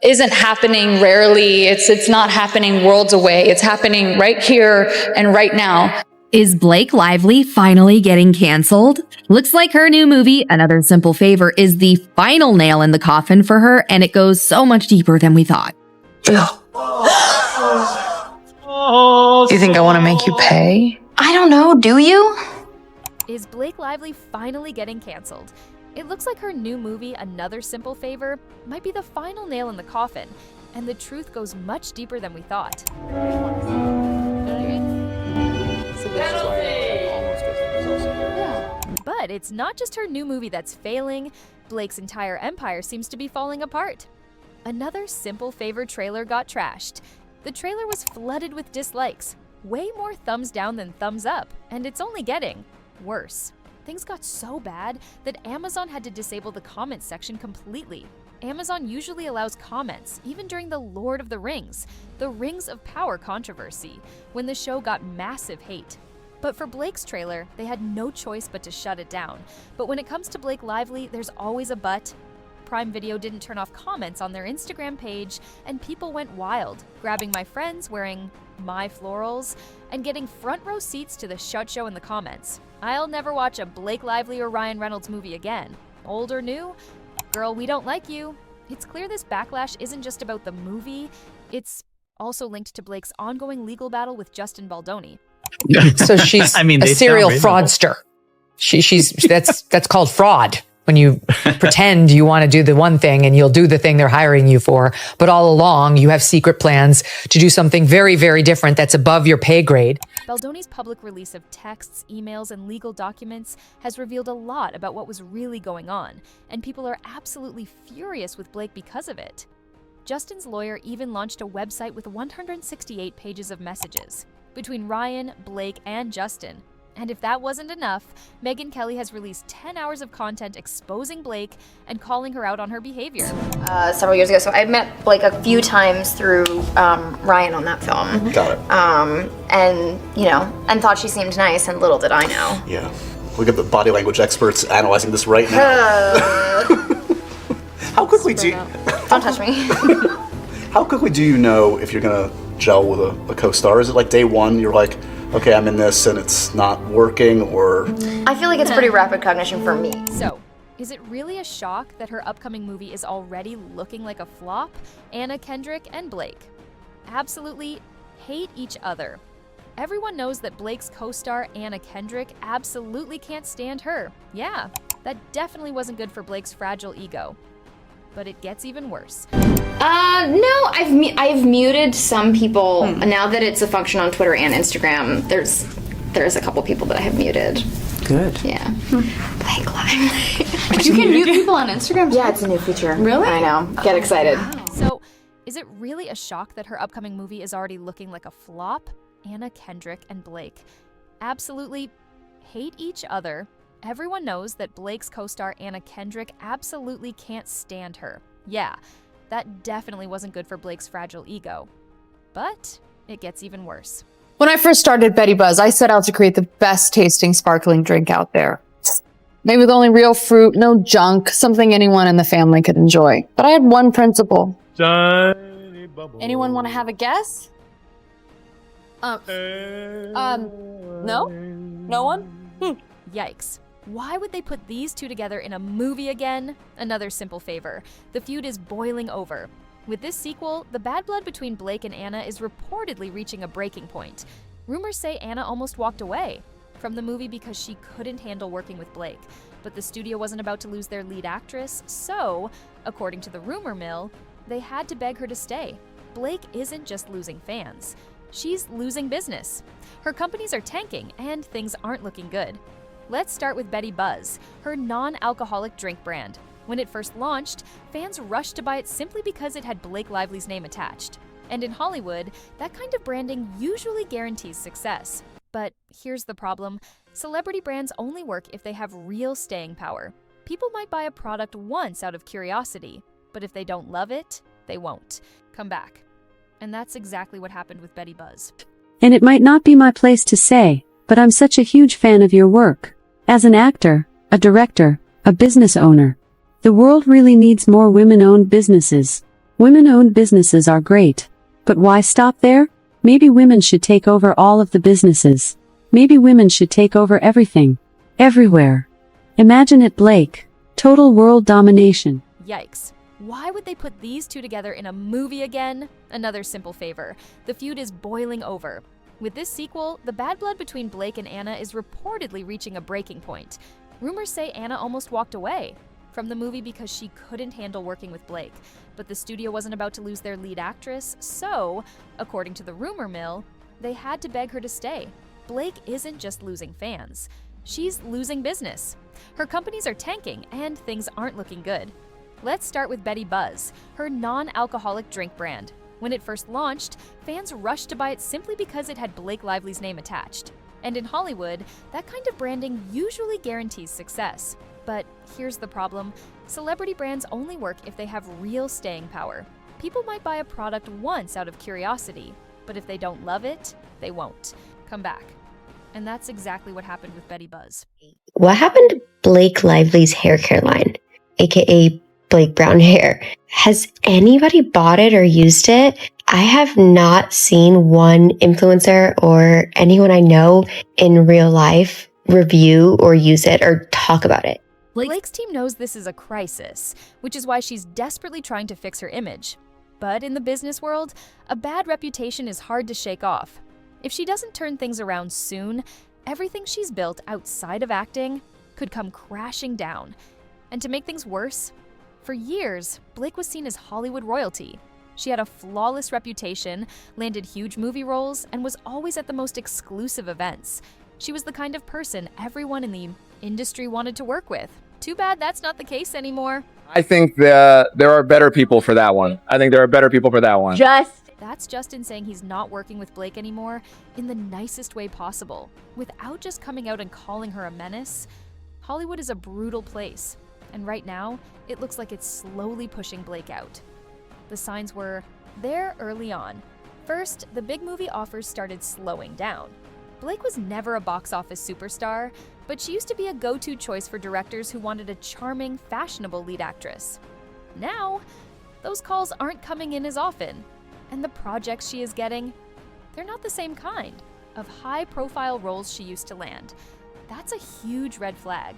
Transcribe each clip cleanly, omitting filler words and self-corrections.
isn't happening rarely. It's not happening worlds away. It's happening right here and right now. Is Blake Lively finally getting canceled? Looks like her new movie, Another Simple Favor, is the final nail in the coffin for her, and it goes so much deeper than we thought. You think I want to make you pay? I don't know, do you? Is Blake Lively finally getting canceled? It looks like her new movie, Another Simple Favor, might be the final nail in the coffin, and the truth goes much deeper than we thought. But it's not just her new movie that's failing. Blake's entire empire seems to be falling apart. Another Simple Favor trailer got trashed. The trailer was flooded with dislikes, way more thumbs down than thumbs up, and it's only getting worse. Things got so bad that Amazon had to disable the comments section completely. Amazon usually allows comments, even during the Lord of the Rings of controversy, when the show got massive hate. But for Blake's trailer, they had no choice but to shut it down. But when it comes to Blake Lively, there's always a but. Prime Video didn't turn off comments on their Instagram page, and people went wild, grabbing my friends wearing my florals and getting front row seats to the shut show in the comments. I'll never watch a Blake Lively or Ryan Reynolds movie again. Old or new? Girl, we don't like you. It's clear this backlash isn't just about the movie, it's also linked to Blake's ongoing legal battle with Justin Baldoni. So she's a serial fraudster. That's called fraud. When you pretend you want to do the one thing and you'll do the thing they're hiring you for, but all along you have secret plans to do something very, very different that's above your pay grade. Baldoni's public release of texts, emails, and legal documents has revealed a lot about what was really going on, and people are absolutely furious with Blake because of it. Justin's lawyer even launched a website with 168 pages of messages between Ryan, Blake, and Justin. And if that wasn't enough, Megyn Kelly has released 10 hours of content exposing Blake and calling her out on her behavior. Several years ago, so I met Blake a few times through Ryan on that film. Got it. And thought she seemed nice, and little did I know. Yeah. We got the body language experts analyzing this right now. How quickly do you... Don't touch me. How quickly do you know if you're gonna gel with a co-star? Is it like day one, you're like, okay, I'm in this and it's not working, or... I feel like it's pretty rapid cognition for me. So, is it really a shock that her upcoming movie is already looking like a flop? Anna Kendrick and Blake absolutely hate each other. Everyone knows that Blake's co-star Anna Kendrick absolutely can't stand her. Yeah, that definitely wasn't good for Blake's fragile ego. But it gets even worse. No, I've muted some people. Now that it's a function on Twitter and Instagram, there's a couple people that I have muted. Good. Yeah. Blake Lively. You can mute people on Instagram? Yeah, it's a new feature. Really? I know. Get excited. Wow. So, is it really a shock that her upcoming movie is already looking like a flop? Anna Kendrick and Blake absolutely hate each other. Everyone knows that Blake's co-star Anna Kendrick absolutely can't stand her. Yeah, that definitely wasn't good for Blake's fragile ego. But it gets even worse. When I first started Betty Buzz, I set out to create the best tasting sparkling drink out there. Made with only real fruit, no junk, something anyone in the family could enjoy. But I had one principle. Anyone want to have a guess? No? No one? Yikes. Why would they put these two together in a movie again? Another Simple Favor. The feud is boiling over. With this sequel, the bad blood between Blake and Anna is reportedly reaching a breaking point. Rumors say Anna almost walked away from the movie because she couldn't handle working with Blake. But the studio wasn't about to lose their lead actress, so, according to the rumor mill, they had to beg her to stay. Blake isn't just losing fans. She's losing business. Her companies are tanking, and things aren't looking good. Let's start with Betty Buzz, her non-alcoholic drink brand. When it first launched, fans rushed to buy it simply because it had Blake Lively's name attached. And in Hollywood, that kind of branding usually guarantees success. But here's the problem. Celebrity brands only work if they have real staying power. People might buy a product once out of curiosity, but if they don't love it, they won't come back. And that's exactly what happened with Betty Buzz. And it might not be my place to say, but I'm such a huge fan of your work. As an actor, a director, a business owner, the world really needs more women-owned businesses. Women-owned businesses are great. But why stop there? Maybe women should take over all of the businesses. Maybe women should take over everything. Everywhere. Imagine it, Blake. Total world domination. Yikes. Why would they put these two together in a movie again? Another simple favor. The feud is boiling over. With this sequel, the bad blood between Blake and Anna is reportedly reaching a breaking point. Rumors say Anna almost walked away from the movie because she couldn't handle working with Blake, but the studio wasn't about to lose their lead actress, so, according to the rumor mill, they had to beg her to stay. Blake isn't just losing fans. She's losing business. Her companies are tanking, and things aren't looking good. Let's start with Betty Buzz, her non-alcoholic drink brand. When it first launched, fans rushed to buy it simply because it had Blake Lively's name attached. And in Hollywood, that kind of branding usually guarantees success. But here's the problem. Celebrity brands only work if they have real staying power. People might buy a product once out of curiosity, but if they don't love it, they won't come back. And that's exactly what happened with Betty Buzz. What happened to Blake Lively's hair care line, aka Blake Brown Hair? Has anybody bought it or used it? I have not seen one influencer or anyone I know in real life review or use it or talk about it. Blake's team knows this is a crisis, which is why she's desperately trying to fix her image. But in the business world, a bad reputation is hard to shake off. If she doesn't turn things around soon, everything she's built outside of acting could come crashing down. And to make things worse, for years, Blake was seen as Hollywood royalty. She had a flawless reputation, landed huge movie roles, and was always at the most exclusive events. She was the kind of person everyone in the industry wanted to work with. Too bad that's not the case anymore. I think there are better people for that one. That's Justin saying he's not working with Blake anymore in the nicest way possible, without just coming out and calling her a menace. Hollywood is a brutal place, and right now, it looks like it's slowly pushing Blake out. The signs were there early on. First, the big movie offers started slowing down. Blake was never a box office superstar, but she used to be a go-to choice for directors who wanted a charming, fashionable lead actress. Now, those calls aren't coming in as often, and the projects she is getting, they're not the same kind of high-profile roles she used to land. That's a huge red flag.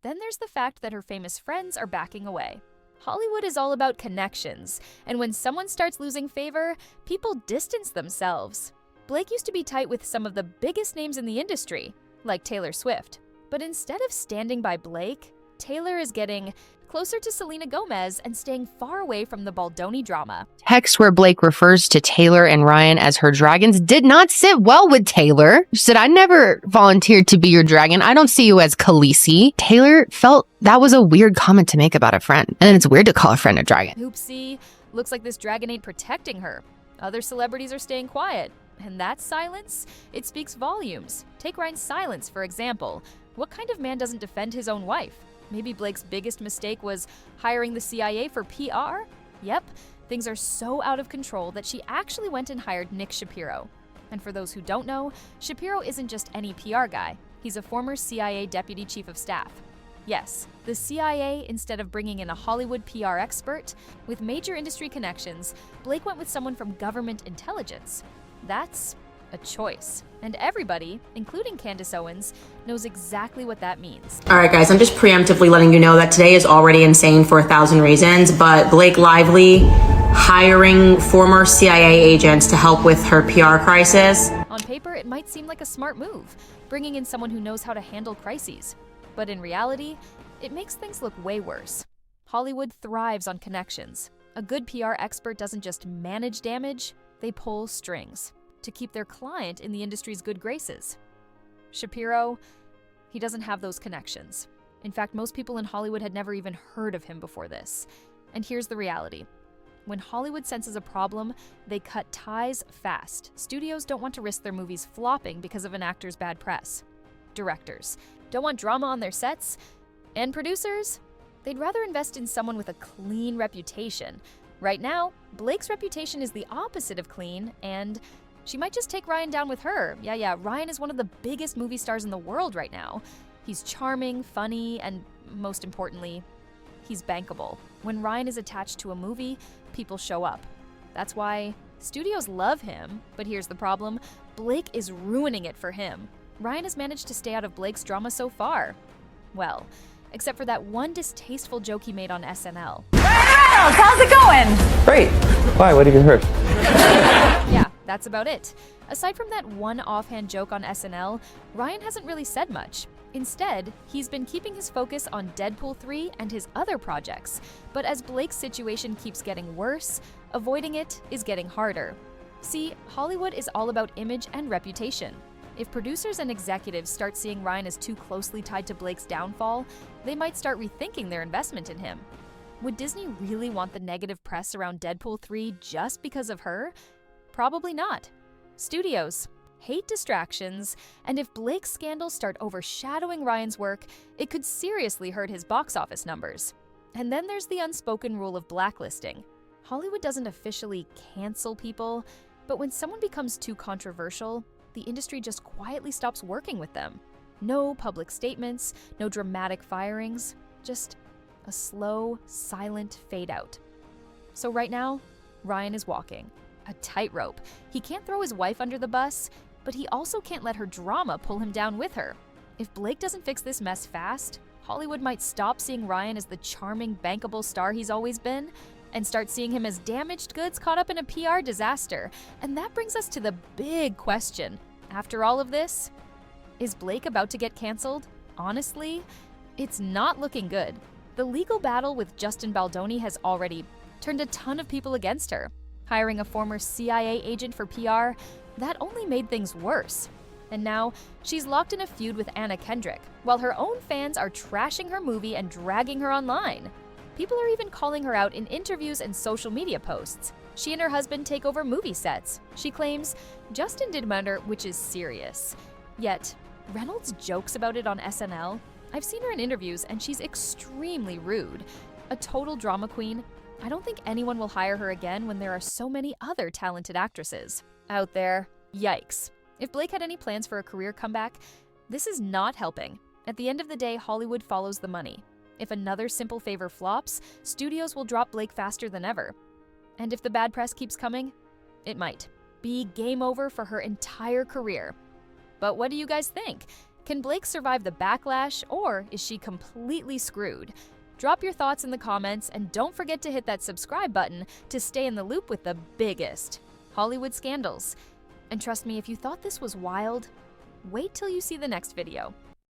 Then there's the fact that her famous friends are backing away. Hollywood is all about connections, and when someone starts losing favor, people distance themselves. Blake used to be tight with some of the biggest names in the industry, like Taylor Swift. But instead of standing by Blake, Taylor is getting closer to Selena Gomez and staying far away from the Baldoni drama. Text where Blake refers to Taylor and Ryan as her dragons did not sit well with Taylor. She said, "I never volunteered to be your dragon. I don't see you as Khaleesi." Taylor felt that was a weird comment to make about a friend. And then it's weird to call a friend a dragon. Oopsie, looks like this dragon ain't protecting her. Other celebrities are staying quiet. And that silence, it speaks volumes. Take Ryan's silence, for example. What kind of man doesn't defend his own wife? Maybe Blake's biggest mistake was hiring the CIA for PR? Yep, things are so out of control that she actually went and hired Nick Shapiro. And for those who don't know, Shapiro isn't just any PR guy. He's a former CIA deputy chief of staff. Yes, the CIA, instead of bringing in a Hollywood PR expert with major industry connections, Blake went with someone from government intelligence. That's a choice. And everybody, including Candace Owens, knows exactly what that means. All right, guys, I'm just preemptively letting you know that today is already insane for 1,000 reasons, but Blake Lively hiring former CIA agents to help with her PR crisis. On paper, it might seem like a smart move, bringing in someone who knows how to handle crises. But in reality, it makes things look way worse. Hollywood thrives on connections. A good PR expert doesn't just manage damage, they pull strings to keep their client in the industry's good graces. Shapiro, he doesn't have those connections. In fact, most people in Hollywood had never even heard of him before this. And here's the reality. When Hollywood senses a problem, they cut ties fast. Studios don't want to risk their movies flopping because of an actor's bad press. Directors don't want drama on their sets. And producers, they'd rather invest in someone with a clean reputation. Right now, Blake's reputation is the opposite of clean, and she might just take Ryan down with her. Yeah, Ryan is one of the biggest movie stars in the world right now. He's charming, funny, and most importantly, he's bankable. When Ryan is attached to a movie, people show up. That's why studios love him, but here's the problem. Blake is ruining it for him. Ryan has managed to stay out of Blake's drama so far. Well, except for that one distasteful joke he made on SNL. Reynolds, how's it going? Great. Why? What have you heard? Yeah, that's about it. Aside from that one offhand joke on SNL, Ryan hasn't really said much. Instead, he's been keeping his focus on Deadpool 3 and his other projects. But as Blake's situation keeps getting worse, avoiding it is getting harder. See, Hollywood is all about image and reputation. If producers and executives start seeing Ryan as too closely tied to Blake's downfall, they might start rethinking their investment in him. Would Disney really want the negative press around Deadpool 3 just because of her? Probably not. Studios hate distractions, and if Blake's scandals start overshadowing Ryan's work, it could seriously hurt his box office numbers. And then there's the unspoken rule of blacklisting. Hollywood doesn't officially cancel people, but when someone becomes too controversial, the industry just quietly stops working with them. No public statements, no dramatic firings, just a slow, silent fade out. So right now, Ryan is walking a tightrope. He can't throw his wife under the bus, but he also can't let her drama pull him down with her. If Blake doesn't fix this mess fast, Hollywood might stop seeing Ryan as the charming, bankable star he's always been and start seeing him as damaged goods caught up in a PR disaster. And that brings us to the big question. After all of this, is Blake about to get canceled? Honestly, it's not looking good. The legal battle with Justin Baldoni has already turned a ton of people against her. Hiring a former CIA agent for PR, that only made things worse. And now, she's locked in a feud with Anna Kendrick, while her own fans are trashing her movie and dragging her online. People are even calling her out in interviews and social media posts. She and her husband take over movie sets. She claims Justin did murder, which is serious. Yet, Reynolds jokes about it on SNL. I've seen her in interviews, and she's extremely rude. A total drama queen. I don't think anyone will hire her again when there are so many other talented actresses out there. Yikes. If Blake had any plans for a career comeback, this is not helping. At the end of the day, Hollywood follows the money. If another Simple Favor flops, studios will drop Blake faster than ever. And if the bad press keeps coming, it might be game over for her entire career. But what do you guys think? Can Blake survive the backlash, or is she completely screwed? Drop your thoughts in the comments, and don't forget to hit that subscribe button to stay in the loop with the biggest Hollywood scandals. And trust me, if you thought this was wild, wait till you see the next video.